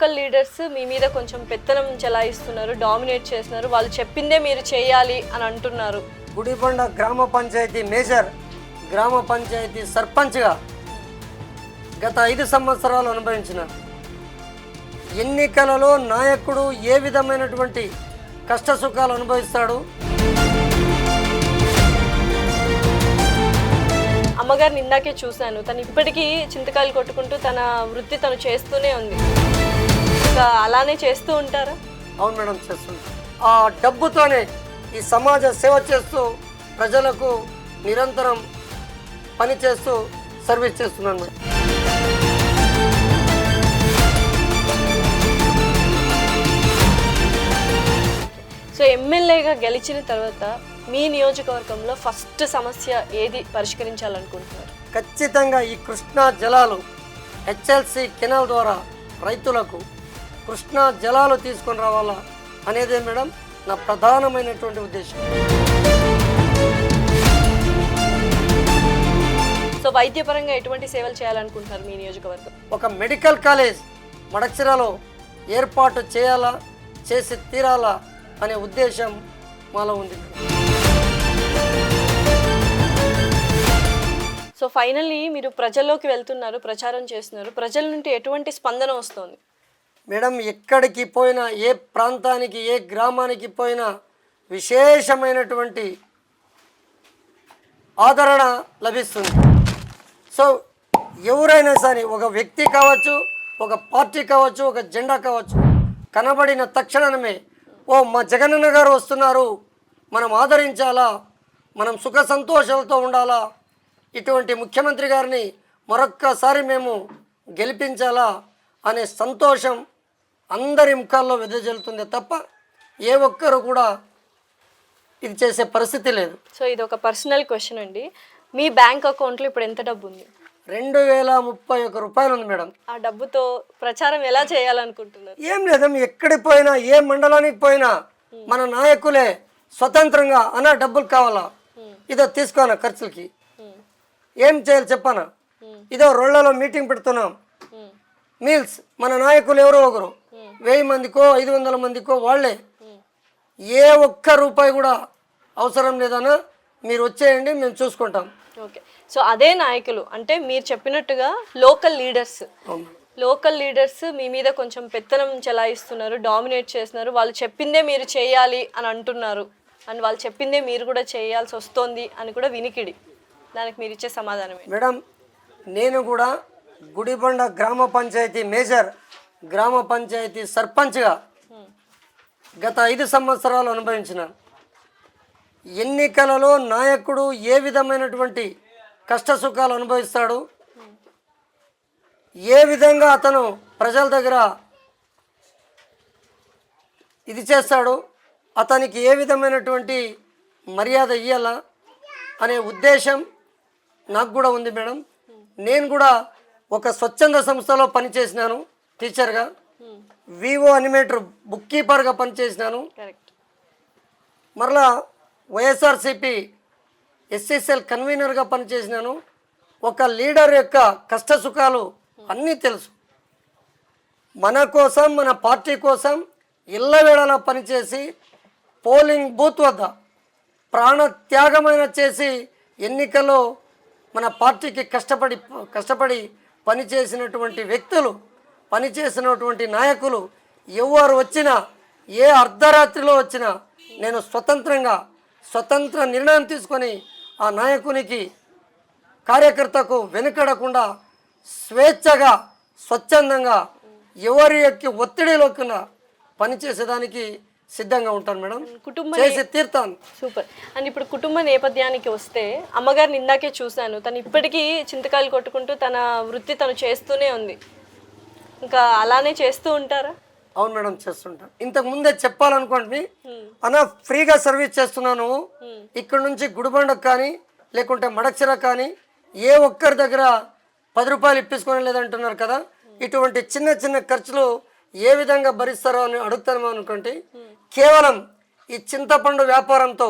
Local leaders మీ మీద కొంచెం పెత్తనం చెలాయిస్తున్నారు, డామినేట్ చేస్తున్నారు, వాళ్ళు చెప్పిందే మీరు చేయాలి అని అంటున్నారు. గుడిబండ గ్రామ పంచాయతీ మేజర్ గ్రామ పంచాయతీ సర్పంచ్గా గత 5 సంవత్సరాలు అనుభవించిన ఎన్నికలలో నాయకుడు ఏ విధమైనటువంటి కష్ట సుఖాలు అనుభవిస్తాడు. అమ్మగారిని ఇందాకే చూశాను, తను ఇప్పటికీ చింతకాయలు కొట్టుకుంటూ తన వృత్తి తను చేస్తూనే ఉంది. ఇంకా అలానే చేస్తూ ఉంటారా? అవును మేడం, చేస్తుంటాం. ఆ డబ్బుతోనే ఈ సమాజ సేవ చేస్తూ ప్రజలకు నిరంతరం పని చేస్తూ సర్వీస్ చేస్తున్నాను మేడం. సో ఎమ్మెల్యేగా గెలిచిన తర్వాత మీ నియోజకవర్గంలో ఫస్ట్ సమస్య ఏది పరిష్కరించాలనుకుంటున్నారు? ఖచ్చితంగా ఈ కృష్ణా జలాలు హెచ్ఎల్సి కెనాల్ ద్వారా రైతులకు కృష్ణా జలాలు తీసుకొని రావాలా అనేదే మేడం నా ప్రధానమైనటువంటి ఉద్దేశం. సో వైద్యపరంగా ఎటువంటి సేవలు చేయాలనుకుంటున్నారు మీ నియోజకవర్గం? ఒక మెడికల్ కాలేజ్ మడక్సిరాలో ఏర్పాటు చేయాలా, చేసి తీరాలా అనే ఉద్దేశం మాలో ఉంది. సో ఫైనల్లీ మీరు ప్రజల్లోకి వెళ్తున్నారు, ప్రచారం చేస్తున్నారు, ప్రజల నుండి ఎటువంటి స్పందన వస్తుంది? మేడం, ఎక్కడికి పోయినా, ఏ ప్రాంతానికి, ఏ గ్రామానికి పోయినా విశేషమైనటువంటి ఆదరణ లభిస్తుంది. సో ఎవరైనా సరే, ఒక వ్యక్తి కావచ్చు, ఒక పార్టీ కావచ్చు, ఒక జెండా కావచ్చు, కనబడిన తక్షణమే ఓ మా జగనన్న గారు వస్తున్నారు, మనం ఆదరించాలా, మనం సుఖ సంతోషాలతో ఉండాలా, ఇటువంటి ముఖ్యమంత్రి గారిని మరొక్కసారి మేము గెలిపించాలా అనే సంతోషం అందరి ముఖాల్లో వెదజల్లుతుంది తప్ప ఏ ఒక్కరు కూడా ఇది చేసే పరిస్థితి లేదు. సో ఇది ఒక పర్సనల్ క్వశ్చన్ అండి, మీ బ్యాంక్ అకౌంట్లో ఇప్పుడు ఎంత డబ్బు ఉంది? 2031 రూపాయలు ఉంది మేడం. ఆ డబ్బుతో ప్రచారం ఎలా చేయాలనుకుంటున్నారు? ఏం లేదం, ఎక్కడికి పోయినా, ఏ మండలానికి పోయినా మన నాయకులే స్వతంత్రంగా అన్న డబ్బులు కావాలా, ఇదో తీసుకోనా ఖర్చులకి, ఏం చేయాలి చెప్పానా, ఇదో రోళ్లలో మీటింగ్ పెడుతున్నాం, మీల్స్ మన నాయకులు ఎవరో ఒకరు 1000 మందికో 500 మందికో వాళ్ళే, ఏ ఒక్క రూపాయి కూడా అవసరం లేదన్నా, మీరు వచ్చేయండి మేము చూసుకుంటాం. ఓకే, సో అదే నాయకులు అంటే మీరు చెప్పినట్టుగా లోకల్ లీడర్స్ మీ మీద కొంచెం పెత్తనం చెలాయిస్తున్నారు, డామినేట్ చేస్తున్నారు, వాళ్ళు చెప్పిందే మీరు చేయాలి అని అంటున్నారు, అండ్ వాళ్ళు చెప్పిందే మీరు కూడా చేయాల్సి వస్తుంది అని కూడా వినికిడి. దానికి మీరు ఇచ్చే సమాధానం మేడం? నేను కూడా గుడిబండ గ్రామ పంచాయతీ మేజర్ గ్రామ పంచాయతీ సర్పంచ్గా గత 5 సంవత్సరాలు అనుభవించిన ఎన్నికలలో నాయకుడు ఏ విధమైనటువంటి కష్ట సుఖాలు అనుభవిస్తాడు, ఏ విధంగా అతను ప్రజల దగ్గర ఇది చేస్తాడు, అతనికి ఏ విధమైనటువంటి మర్యాద ఇవ్వాలా అనే ఉద్దేశం నాకు కూడా ఉంది మేడం. నేను కూడా ఒక స్వచ్ఛంద సంస్థలో పనిచేసినాను, టీచర్గా, వివో అనిమేటర్ బుక్ కీపర్గా పనిచేసినాను, మరలా వైఎస్ఆర్సిపి ఎస్ఎస్ఎల్ కన్వీనర్గా పనిచేసినాను. ఒక లీడర్ యొక్క కష్ట సుఖాలు అన్నీ తెలుసు. మన కోసం, మన పార్టీ కోసం ఇళ్ళవేళలా పనిచేసి పోలింగ్ బూత్ వద్ద ప్రాణత్యాగమైన చేసి ఎన్నికల్లో మన పార్టీకి కష్టపడి పనిచేసినటువంటి వ్యక్తులు, పనిచేసినటువంటి నాయకులు ఎవరు వచ్చినా, ఏ అర్ధరాత్రిలో వచ్చినా నేను స్వతంత్ర నిర్ణయం తీసుకొని ఆ నాయకునికి, కార్యకర్తకు వెనుకడకుండా స్వేచ్ఛగా, స్వచ్ఛందంగా, ఎవరి యొక్క ఒత్తిడి లేకుండా పనిచేసేదానికి సిద్ధంగా ఉంటాను మేడం, చేసి తీర్తాను. సూపర్. అండ్ ఇప్పుడు కుటుంబ నేపథ్యానికి వస్తే, అమ్మగారిని ఇందాకే చూశాను, తను ఇప్పటికీ చింతకాయలు కొట్టుకుంటూ తన వృత్తి తను చేస్తూనే ఉంది. ఇంకా అలానే చేస్తూ ఉంటారా? అవును మేడం, చేస్తుంటాను. ఇంతకు ముందే చెప్పాలనుకోండి అన్న, ఫ్రీగా సర్వీస్ చేస్తున్నాను. ఇక్కడ నుంచి గుడిబండకు కానీ లేకుంటే మడక్సిర కానీ ఏ ఒక్కరి దగ్గర 10 రూపాయలు ఇప్పించుకొని లేదంటున్నారు కదా. ఇటువంటి చిన్న చిన్న ఖర్చులు ఏ విధంగా భరిస్తారో అని అడుగుతాను అనుకోండి. కేవలం ఈ చింతపండు వ్యాపారంతో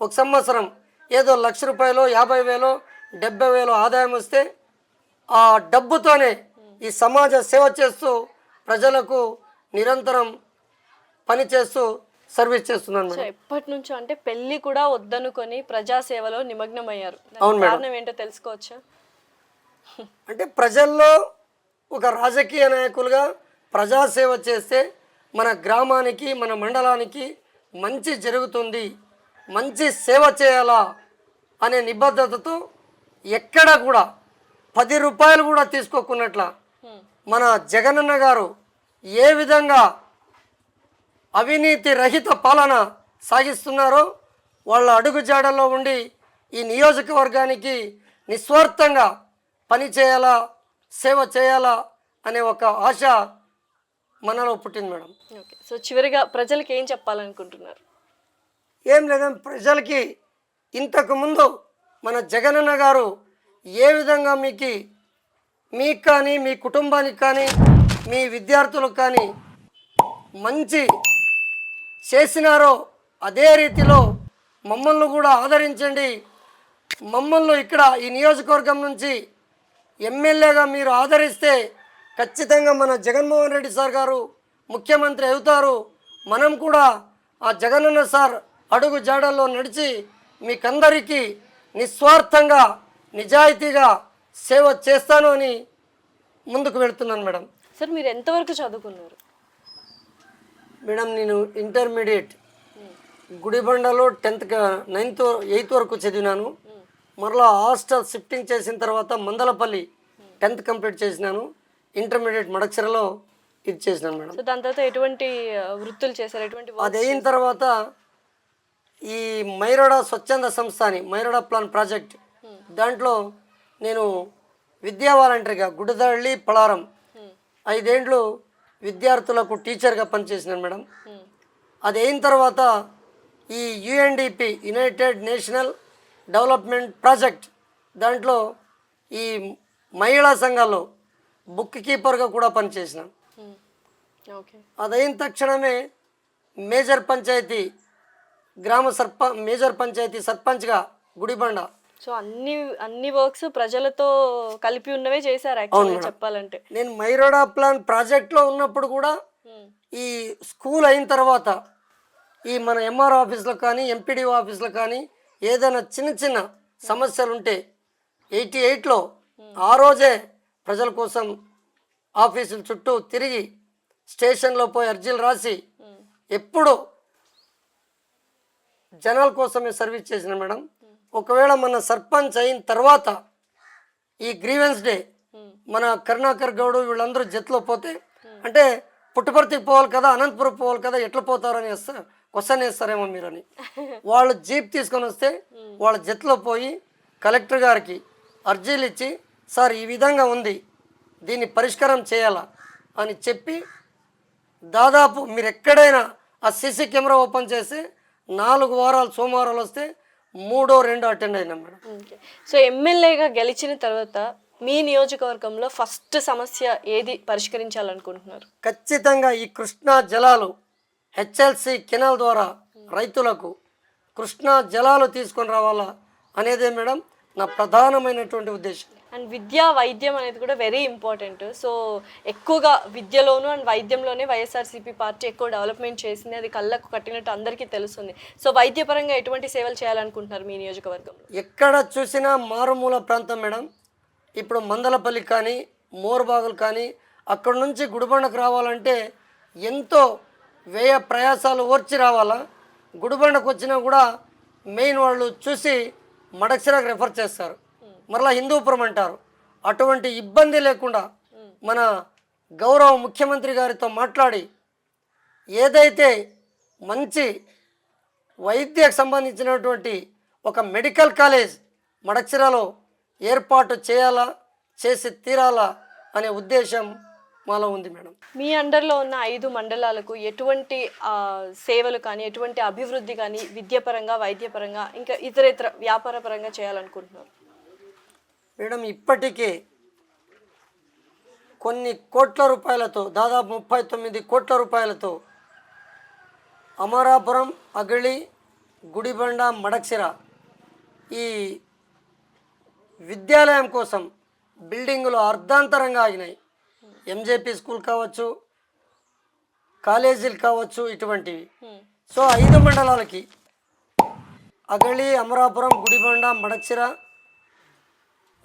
ఒక సంవత్సరం ఏదో 1,00,000 రూపాయలు, 50,000, 70,000 ఆదాయం వస్తే ఆ డబ్బుతోనే ఈ సమాజ సేవ చేస్తూ ప్రజలకు నిరంతరం పనిచేస్తూ సర్వీస్ చేస్తున్నాను సో మేడం. ఎప్పటి నుంచో అంటే పెళ్లి కూడా వద్దనుకొని ప్రజాసేవలో నిమగ్నమయ్యారు. దానికి అవును మేడం. కారణం ఏంటో తెలుసుకోవచ్చా? అంటే ప్రజల్లో ఒక రాజకీయ నాయకులుగా ప్రజాసేవ చేస్తే మన గ్రామానికి మన మండలానికి మంచి జరుగుతుంది, మంచి సేవ చేయాలా అనే నిబద్ధతతో ఎక్కడ కూడా 10 రూపాయలు కూడా తీసుకోకున్నట్ల మన జగనన్న గారు ఏ విధంగా అవినీతి రహిత పాలన సాగిస్తున్నారో వాళ్ళ అడుగుజాడల్లో ఉండి ఈ నియోజకవర్గానికి నిస్వార్థంగా పని చేయాలా, సేవ చేయాలా అనే ఒక ఆశ మనలో పుట్టింది మేడం. ఓకే. సో చివరిగా ప్రజలకు ఏం చెప్పాలనుకుంటున్నారు? ఏం లేదండి, ప్రజలకి ఇంతకు ముందు మన జగనన్న గారు ఏ విధంగా మీకు కానీ మీ కుటుంబానికి కానీ మీ విద్యార్థులకు కానీ మంచి చేసినారో అదే రీతిలో మమ్మల్ని కూడా ఆదరించండి. మమ్మల్ని ఇక్కడ ఈ నియోజకవర్గం నుంచి ఎమ్మెల్యేగా మీరు ఆదరిస్తే ఖచ్చితంగా మన జగన్మోహన్ రెడ్డి సార్ గారు ముఖ్యమంత్రి అవుతారు. మనం కూడా ఆ జగనన్న సార్ అడుగు జాడల్లో నడిచి మీకందరికీ నిస్వార్థంగా నిజాయితీగా సేవ చేస్తాను అని ముందుకు వెళుతున్నాను మేడం. సార్ మీరు ఎంతవరకు చదువుకున్నారు? మేడం నేను ఇంటర్మీడియట్ గుడిబండలో 9th 8th వరకు చదివినాను. మరలా హాస్టల్ షిఫ్టింగ్ చేసిన తర్వాత మందలపల్లి 10th కంప్లీట్ చేసినాను. ఇంటర్మీడియట్ మడక్సిరలో ఇది చేసినాను మేడం. సో దాని తర్వాత ఎటువంటి వృత్తులు చేశారు? ఎటువంటి అది అయిన తర్వాత ఈ మైరోడా స్వచ్ఛంద సంస్థ అని మైరోడా ప్లాన్ ప్రాజెక్ట్ దాంట్లో నేను విద్యా వాలంటీర్గా గుడిదళ్ళి పలారం 5 ఏళ్ళు విద్యార్థులకు టీచర్గా పనిచేసినాను మేడం. అది అయిన తర్వాత ఈ UNDP United national development project దాంట్లో ఈ మహిళా సంఘాల్లో బుక్ కీపర్గా కూడా పనిచేసినాను. ఓకే. అదైన తక్షణమే మేజర్ పంచాయతీ సర్పంచ్గా గుడిబండ. సో అన్ని వర్క్స్ ప్రజలతో కలిపి ఉన్నవే చేశారు యాక్చువల్గా చెప్పాలంటే. నేను మైరోడా ప్లాన్ ప్రాజెక్ట్లో ఉన్నప్పుడు కూడా ఈ స్కూల్ అయిన తర్వాత ఈ మన ఎంఆర్ ఆఫీస్లో కానీ ఎంపీడీఓ ఆఫీస్లో కానీ ఏదైనా చిన్న సమస్యలు ఉంటే 88లో ఆ రోజే ప్రజల కోసం ఆఫీసుల చుట్టూ తిరిగి స్టేషన్లో పోయి అర్జీలు రాసి ఎప్పుడు జనాల కోసమే సర్వీస్ చేసిన మేడం. ఒకవేళ మన సర్పంచ్ అయిన తర్వాత ఈ గ్రీవెన్స్ డే మన కరుణాకర్ గౌడ్ వీళ్ళందరూ జట్లో పోతే అంటే పుట్టపర్తికి పోవాలి కదా, అనంతపురం పోవాలి కదా, ఎట్లా పోతారని క్వశ్చన్ వేస్తారేమో మీరని వాళ్ళు జీప్ తీసుకొని వస్తే వాళ్ళ జట్లో పోయి కలెక్టర్ గారికి అర్జీలు ఇచ్చి సార్ ఈ విధంగా ఉంది దీన్ని పరిష్కారం చేయాలా అని చెప్పి దాదాపు మీరు ఎక్కడైనా ఆ సీసీ కెమెరా ఓపెన్ చేసి 4 వారాలు సోమవారాలు వస్తే 3 or 2 అటెండ్ అయినా మేడం. ఓకే. సో ఎమ్మెల్యేగా గెలిచిన తర్వాత మీ నియోజకవర్గంలో ఫస్ట్ సమస్య ఏది పరిష్కరించాలనుకుంటున్నారు? ఖచ్చితంగా ఈ కృష్ణా జలాలు హెచ్ఎల్సి కెనాల్ ద్వారా రైతులకు కృష్ణా జలాలు తీసుకొని రావాలా అనేదే మేడం నా ప్రధానమైనటువంటి ఉద్దేశం. అండ్ విద్య వైద్యం అనేది కూడా వెరీ ఇంపార్టెంట్. సో ఎక్కువగా విద్యలోను అండ్ వైద్యంలోనే వైఎస్ఆర్సీపీ పార్టీ ఎక్కువ డెవలప్మెంట్ చేసింది, అది కళ్ళకు కట్టినట్టు అందరికీ తెలుస్తుంది. సో వైద్యపరంగా ఎటువంటి సేవలు చేయాలనుకుంటున్నారు మీ నియోజకవర్గంలో? ఎక్కడ చూసినా మారుమూల ప్రాంతం మేడం. ఇప్పుడు మందలపల్లి కానీ మోర్బాగులు కానీ అక్కడ నుంచి గుడిబండకు రావాలంటే ఎంతో వ్యయ ప్రయాసాలు ఓర్చి రావాలా. గుడిబండకు వచ్చినా కూడా మెయిన్ వాళ్ళు చూసి మడక్సిరాకు రెఫర్ చేస్తారు, మరలా హిందూపురం అంటారు. అటువంటి ఇబ్బంది లేకుండా మన గౌరవ ముఖ్యమంత్రి గారితో మాట్లాడి ఏదైతే మంచి వైద్యకు సంబంధించినటువంటి ఒక మెడికల్ కాలేజ్ మడక్సిరాలో ఏర్పాటు చేసి తీరాలా అనే ఉద్దేశం మాలో ఉంది మేడం. మీ అండర్లో ఉన్న 5 మండలాలకు ఎటువంటి సేవలు కానీ ఎటువంటి అభివృద్ధి కానీ విద్యాపరంగా వైద్యపరంగా ఇంకా ఇతర వ్యాపార పరంగా చేయాలనుకుంటున్నారు? మేడం ఇప్పటికే కొన్ని కోట్ల రూపాయలతో దాదాపు 39 కోట్ల రూపాయలతో అమరాపురం, అగళి, గుడిబండ, మడక్సిర ఈ విద్యాలయం కోసం బిల్డింగులు అర్ధాంతరంగా ఆగినాయి. ఎంజేపీ స్కూల్ కావచ్చు, కాలేజీలు కావచ్చు ఇటువంటివి. సో 5 మండలాలకి అగళి, అమరాపురం, గుడిబండ, మడచిర,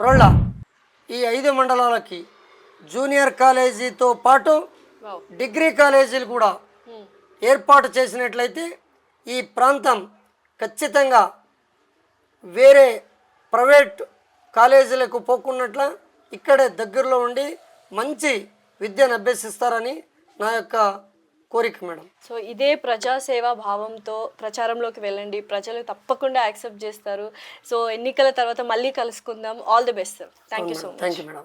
రొళ్ళ ఈ 5 మండలాలకి జూనియర్ కాలేజీతో పాటు వావ్. డిగ్రీ కాలేజీలు కూడా ఏర్పాటు చేసినట్లయితే ఈ ప్రాంతం ఖచ్చితంగా వేరే ప్రైవేట్ కాలేజీలకు పోకున్నట్ల ఇక్కడే దగ్గరలో ఉండి మంచి విద్యను అభ్యసిస్తారని నా యొక్క కోరిక మేడం. సో ఇదే ప్రజాసేవా భావంతో ప్రచారంలోకి వెళ్ళండి, ప్రజలు తప్పకుండా యాక్సెప్ట్ చేస్తారు. సో ఎన్నికల తర్వాత మళ్ళీ కలుసుకుందాం. All the best sir. Thank you so much. Thank you madam.